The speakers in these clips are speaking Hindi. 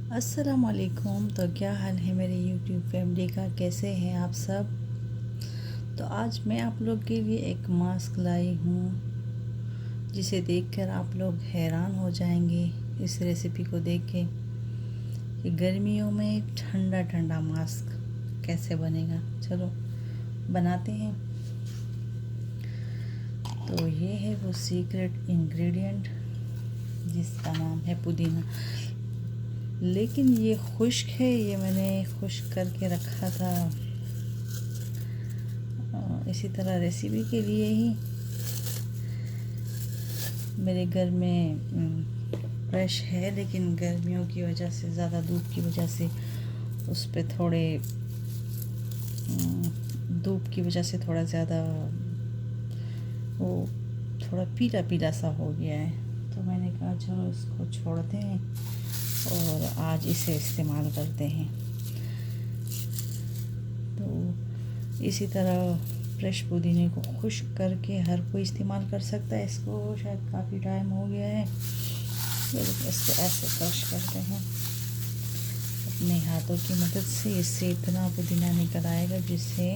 अस्सलामुअलैकुम। तो क्या हाल है मेरे यूट्यूब फैमिली का, कैसे हैं आप सब। तो आज मैं आप लोग के लिए एक मास्क लाई हूँ जिसे देखकर आप लोग हैरान हो जाएंगे इस रेसिपी को देख के कि गर्मियों में ठंडा ठंडा मास्क कैसे बनेगा। चलो बनाते हैं। तो ये है वो सीक्रेट इंग्रेडिएंट जिसका नाम है पुदीना। लेकिन ये खुश्क है, ये मैंने खुश्क करके रखा था इसी तरह रेसिपी के लिए ही। मेरे घर में फ्रेश है, लेकिन गर्मियों की वजह से, ज़्यादा धूप की वजह से उस पर थोड़े धूप की वजह से थोड़ा ज़्यादा वो थोड़ा पीला पीला सा हो गया है। तो मैंने कहा चलो इसको छोड़ते हैं और आज इसे इस्तेमाल करते हैं। तो इसी तरह फ्रेश पुदीने को खुश्क करके हर कोई इस्तेमाल कर सकता है। इसको शायद काफ़ी टाइम हो गया है। फिर इसको ऐसे क्रश करते हैं अपने हाथों की मदद से। इससे इतना पुदीना निकल आएगा जिससे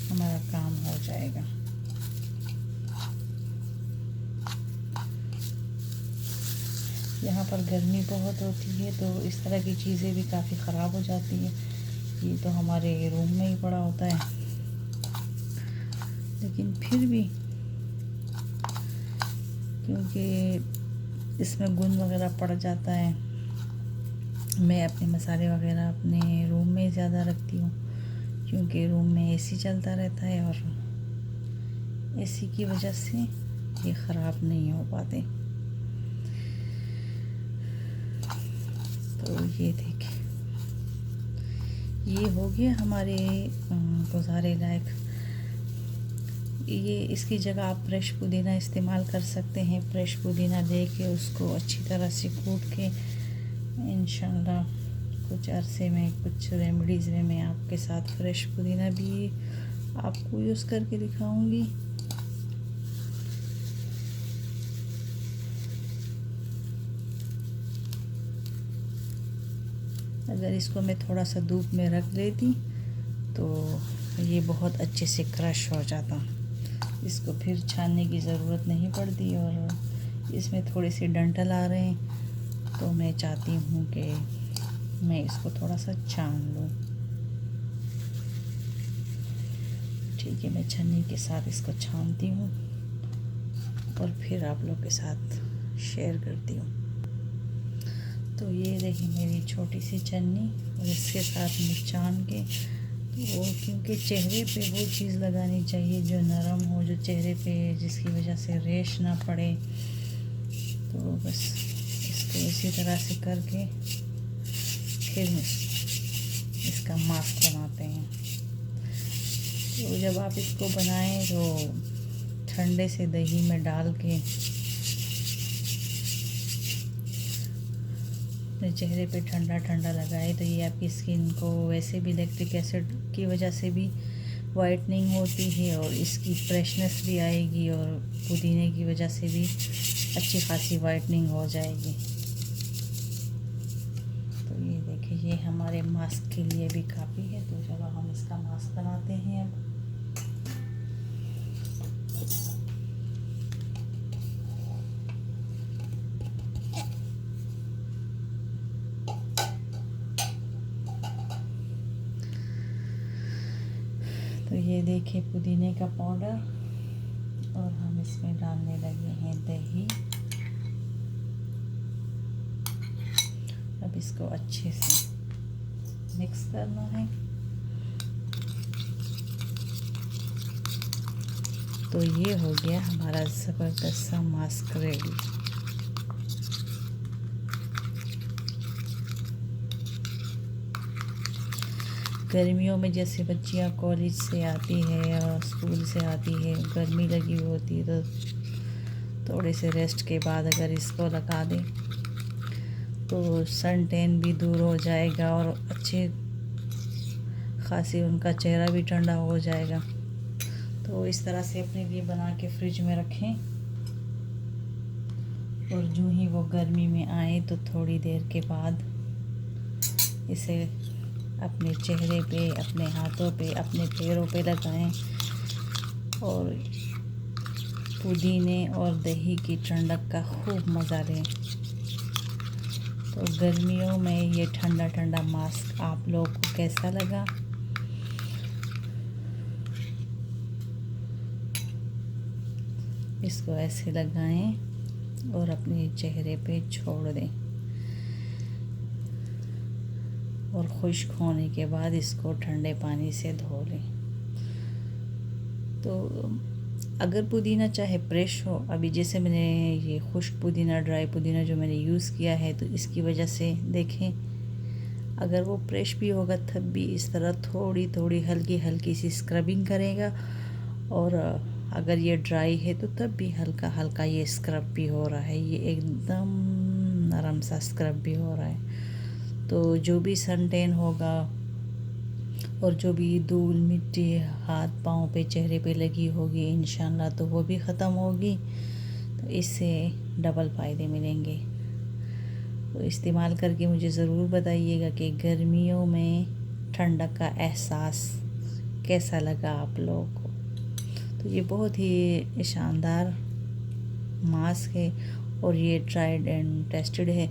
हमारा काम हो जाएगा। यहाँ पर गर्मी बहुत होती है तो इस तरह की चीज़ें भी काफ़ी ख़राब हो जाती हैं। ये तो हमारे रूम में ही पड़ा होता है, लेकिन फिर भी क्योंकि इसमें गुण वगैरह पड़ जाता है, मैं अपने मसाले वगैरह अपने रूम में ज़्यादा रखती हूँ क्योंकि रूम में एसी चलता रहता है और एसी की वजह से ये ख़राब नहीं हो पाते। तो ये देखिए, ये हो गया हमारे गुजारे लायक। ये इसकी जगह आप फ्रेश पुदीना इस्तेमाल कर सकते हैं। फ्रेश पुदीना लेके उसको अच्छी तरह से कूट के इंशाल्लाह कुछ अरसे में, कुछ रेमेडीज़ में मैं आपके साथ फ्रेश पुदीना भी आपको यूज़ करके दिखाऊंगी। अगर इसको मैं थोड़ा सा धूप में रख लेती तो ये बहुत अच्छे से क्रश हो जाता। इसको फिर छानने की ज़रूरत नहीं पड़ती। और इसमें थोड़े से डंठल आ रहे हैं तो मैं चाहती हूँ कि मैं इसको थोड़ा सा छान लूँ। ठीक है, मैं छन्नी के साथ इसको छानती हूँ और फिर आप लोग के साथ शेयर करती हूँ। तो ये देखिए मेरी छोटी सी छन्नी, और इसके साथ मैं छान के वो, क्योंकि चेहरे पे वो चीज़ लगानी चाहिए जो नरम हो, जो चेहरे पे जिसकी वजह से रेश ना पड़े। तो बस इसको इसी तरह से करके फिर इसका मास्क बनाते हैं। तो जब आप इसको बनाएं तो ठंडे से दही में डाल के अपने चेहरे पे ठंडा ठंडा लगाए तो ये आपकी स्किन को, वैसे भी इलेक्ट्रिक एसिड की वजह से भी वाइटनिंग होती है और इसकी फ्रेशनेस भी आएगी और पुदीने की वजह से भी अच्छी खासी वाइटनिंग हो जाएगी। तो ये देखिए, ये हमारे मास्क के लिए भी काफ़ी है। तो चलो हम इसका मास्क बनाते हैं अब। तो ये देखिए पुदीने का पाउडर, और हम इसमें डालने लगे हैं दही। अब इसको अच्छे से मिक्स करना है। तो ये हो गया हमारा ज़बरदस्त सा मास्क रेडी। गर्मियों में जैसे बच्चियां कॉलेज से आती है या स्कूल से आती है, गर्मी लगी हुई होती है, तो थोड़े से रेस्ट के बाद अगर इसको लगा दें तो सन टैन भी दूर हो जाएगा और अच्छे खासी उनका चेहरा भी ठंडा हो जाएगा। तो इस तरह से अपने लिए बना के फ्रिज में रखें और जो ही वो गर्मी में आए तो थोड़ी देर के बाद इसे अपने चेहरे पे, अपने हाथों पे, अपने पैरों पे लगाएं और पुदीने और दही की ठंडक का खूब मज़ा लें। तो गर्मियों में ये ठंडा ठंडा मास्क आप लोगों को कैसा लगा? इसको ऐसे लगाएं और अपने चेहरे पे छोड़ दें और खुश्क होने के बाद इसको ठंडे पानी से धो लें। तो अगर पुदीना चाहे फ्रेश हो, अभी जैसे मैंने ये खुश्क पुदीना, ड्राई पुदीना जो मैंने यूज़ किया है, तो इसकी वजह से देखें, अगर वो फ्रेश भी होगा तब भी इस तरह थोड़ी थोड़ी हल्की हल्की सी स्क्रबिंग करेगा, और अगर ये ड्राई है तो तब भी हल्का हल्का ये स्क्रब भी हो रहा है, ये एकदम नरम सा स्क्रब भी हो रहा है। तो जो भी सन टैन होगा और जो भी धूल मिट्टी हाथ पाँव पे, चेहरे पे लगी होगी, इंशाल्लाह तो वो भी ख़त्म होगी। तो इससे डबल फ़ायदे मिलेंगे। तो इस्तेमाल करके मुझे ज़रूर बताइएगा कि गर्मियों में ठंडक का एहसास कैसा लगा आप लोगों को। तो ये बहुत ही शानदार मास्क है और ये ट्राइड एंड टेस्टेड है।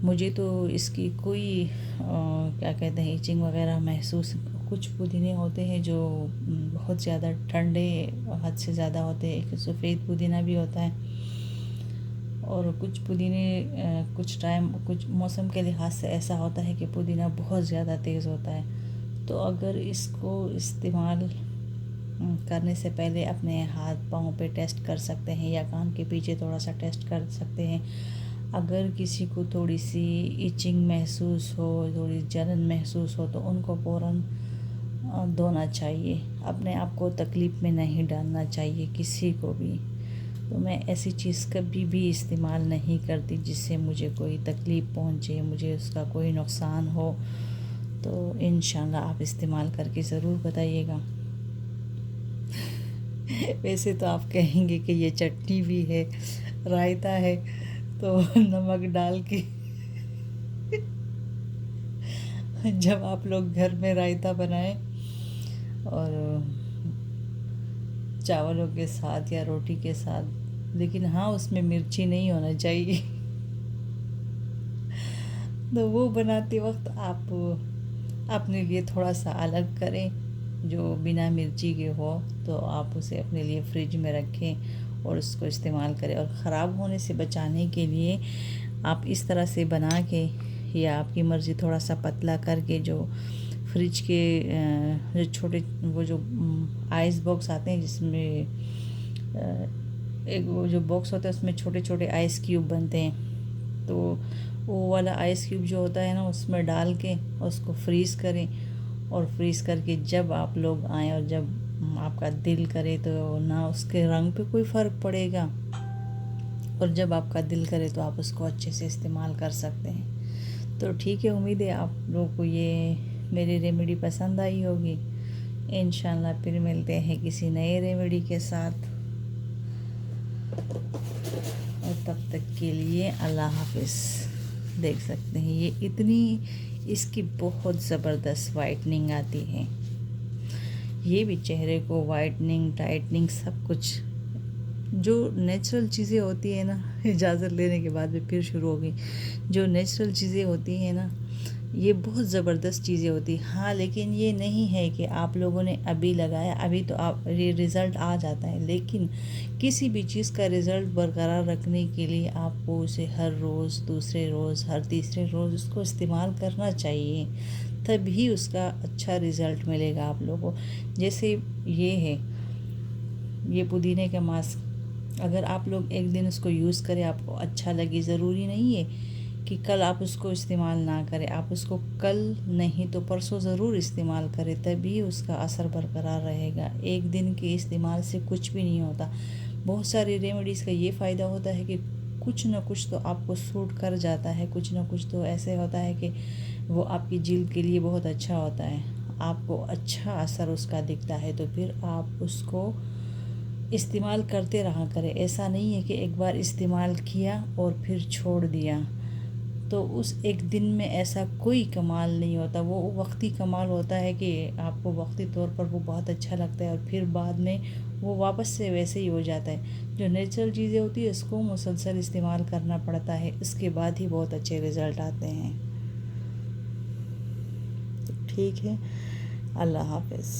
मुझे तो इसकी कोई क्या कहते हैं, इचिंग वगैरह महसूस, कुछ पुदीने होते हैं जो बहुत ज़्यादा ठंडे, हद से ज़्यादा होते हैं। एक सफ़ेद पुदीना भी होता है, और कुछ पुदीने कुछ टाइम, कुछ मौसम के लिहाज से ऐसा होता है कि पुदीना बहुत ज़्यादा तेज़ होता है। तो अगर इसको इस्तेमाल करने से पहले अपने हाथ पाँव पे टेस्ट कर सकते हैं या कान के पीछे थोड़ा सा टेस्ट कर सकते हैं। अगर किसी को थोड़ी सी इचिंग महसूस हो, थोड़ी जलन महसूस हो, तो उनको फ़ौरन धोना चाहिए। अपने आप को तकलीफ़ में नहीं डालना चाहिए किसी को भी। तो मैं ऐसी चीज़ कभी भी इस्तेमाल नहीं करती जिससे मुझे कोई तकलीफ़ पहुँचे, मुझे उसका कोई नुकसान हो। तो इंशाल्लाह आप इस्तेमाल करके ज़रूर बताइएगा। वैसे तो आप कहेंगे कि ये चटनी भी है, रायता है, तो नमक डाल के जब आप लोग घर में रायता बनाएं और चावलों के साथ या रोटी के साथ, लेकिन हाँ उसमें मिर्ची नहीं होना चाहिए। तो वो बनाते वक्त आप अपने लिए थोड़ा सा अलग करें जो बिना मिर्ची के हो, तो आप उसे अपने लिए फ्रिज में रखें और उसको इस्तेमाल करें। और ख़राब होने से बचाने के लिए आप इस तरह से बना के, या आपकी मर्ज़ी थोड़ा सा पतला करके, जो फ्रिज के जो छोटे वो जो आइस बॉक्स आते हैं, जिसमें एक वो जो बॉक्स होता है उसमें छोटे छोटे आइस क्यूब बनते हैं, तो वो वाला आइस क्यूब जो होता है ना, उसमें डाल के उसको फ्रीज़ करें। और फ्रीज़ करके जब आप लोग आएँ और जब आपका दिल करे, तो ना उसके रंग पे कोई फ़र्क पड़ेगा, और जब आपका दिल करे तो आप उसको अच्छे से इस्तेमाल कर सकते हैं। तो ठीक है, उम्मीद है आप लोगों को ये मेरी रेमेडी पसंद आई होगी। इंशाल्लाह फिर मिलते हैं किसी नए रेमेडी के साथ, और तब तक के लिए अल्लाह हाफिज़। देख सकते हैं ये इतनी, इसकी बहुत ज़बरदस्त वाइटनिंग आती है। ये भी चेहरे को वाइटनिंग, टाइटनिंग, सब कुछ जो नेचुरल चीज़ें होती है ना, इजाज़त लेने के बाद भी फिर शुरू हो गई। जो नेचुरल चीज़ें होती हैं ना, ये बहुत ज़बरदस्त चीज़ें होती हैं। हाँ, लेकिन ये नहीं है कि आप लोगों ने अभी लगाया अभी तो आप ये रिज़ल्ट आ जाता है, लेकिन किसी भी चीज़ का रिज़ल्ट बरकरार रखने के लिए आपको उसे हर रोज़, दूसरे रोज़, हर तीसरे रोज़ उसको इस्तेमाल करना चाहिए, तभी उसका अच्छा रिज़ल्ट मिलेगा आप लोगों को। जैसे ये है, ये पुदीने का मास्क, अगर आप लोग एक दिन उसको यूज़ करें, आपको अच्छा लगे, ज़रूरी नहीं है कि कल आप उसको इस्तेमाल ना करें। आप उसको कल नहीं तो परसों ज़रूर इस्तेमाल करें, तभी उसका असर बरकरार रहेगा। एक दिन के इस्तेमाल से कुछ भी नहीं होता। बहुत सारी रेमेडीज़ का ये फ़ायदा होता है कि कुछ ना कुछ तो आपको सूट कर जाता है, कुछ ना कुछ तो ऐसे होता है कि वो आपकी जिल्द के लिए बहुत अच्छा होता है, आपको अच्छा असर उसका दिखता है, तो फिर आप उसको इस्तेमाल करते रहा करें। ऐसा नहीं है कि एक बार इस्तेमाल किया और फिर छोड़ दिया, तो उस एक दिन में ऐसा कोई कमाल नहीं होता। वो वक्ती कमाल होता है कि आपको वक्ती तौर पर वो बहुत अच्छा लगता है और फिर बाद में वो वापस से वैसे ही हो जाता है। जो नेचुरल चीज़ें होती है उसको मुसलसल इस्तेमाल करना पड़ता है, इसके बाद ही बहुत अच्छे रिज़ल्ट आते हैं। तो ठीक है, अल्लाह हाफ़िज़।